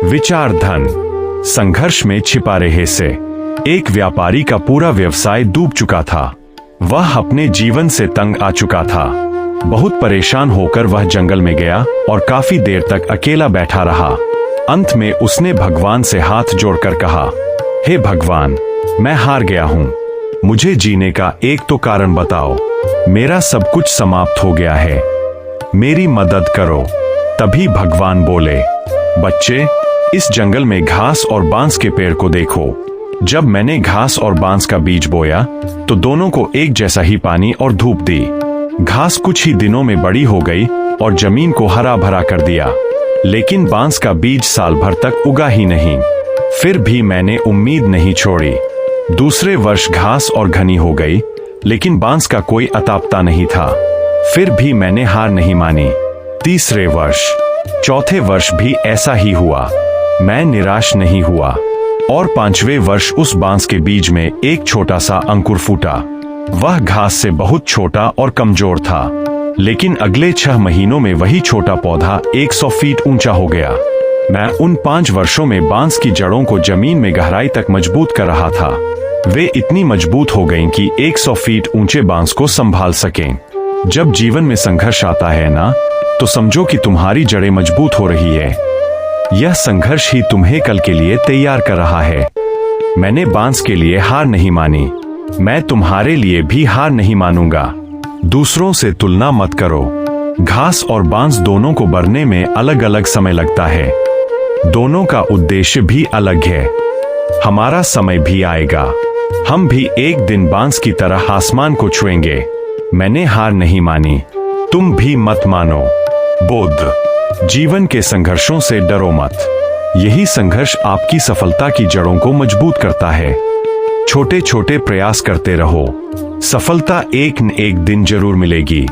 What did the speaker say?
विचार धन संघर्ष में छिपा रहे से। एक व्यापारी का पूरा व्यवसाय डूब चुका था। वह अपने जीवन से तंग आ चुका था। बहुत परेशान होकर वह जंगल में गया और काफी देर तक अकेला बैठा रहा। अंत में उसने भगवान से हाथ जोड़कर कहा, हे भगवान, मैं हार गया हूँ। मुझे जीने का एक तो कारण बताओ। मेरा सब कुछ समाप्त हो गया है। मेरी मदद करो। तभी भगवान बोले, बच्चे, इस जंगल में घास और बांस के पेड़ को देखो। जब मैंने घास और बांस का बीज बोया तो दोनों को एक जैसा ही पानी और धूप दी। घास कुछ ही दिनों में बड़ी हो गई और जमीन को हरा भरा कर दिया, लेकिन बांस का बीज साल भर तक उगा ही नहीं। फिर भी मैंने उम्मीद नहीं छोड़ी। दूसरे वर्ष घास और घनी हो गई, लेकिन बांस का कोई अता पता नहीं था। फिर भी मैंने हार नहीं मानी। तीसरे वर्ष, चौथे वर्ष भी ऐसा ही हुआ। मैं निराश नहीं हुआ और पांचवें वर्ष उस बांस के बीज में एक छोटा सा अंकुर फूटा। वह घास से बहुत छोटा और कमजोर था, लेकिन अगले 6 महीनों में वही छोटा पौधा 100 फीट ऊंचा हो गया। मैं उन 5 वर्षों में बांस की जड़ों को जमीन में गहराई तक मजबूत कर रहा था। वे इतनी मजबूत हो गईं कि 100 फीट ऊंचे बांस को संभाल सकें। जब जीवन में संघर्ष आता है ना, तो समझो कि तुम्हारी जड़ें मजबूत हो रही है। यह संघर्ष ही तुम्हें कल के लिए तैयार कर रहा है। मैंने बांस के लिए हार नहीं मानी। मैं तुम्हारे लिए भी हार नहीं मानूंगा। दूसरों से तुलना मत करो। घास और बांस दोनों को बढ़ने में अलग अलग समय लगता है। दोनों का उद्देश्य भी अलग है। हमारा समय भी आएगा। हम भी एक दिन बांस की तरह आसमान को छुएंगे। मैंने हार नहीं मानी, तुम भी मत मानो। बुद्ध। जीवन के संघर्षों से डरो मत। यही संघर्ष आपकी सफलता की जड़ों को मजबूत करता है। छोटे छोटे प्रयास करते रहो। सफलता एक न एक दिन जरूर मिलेगी।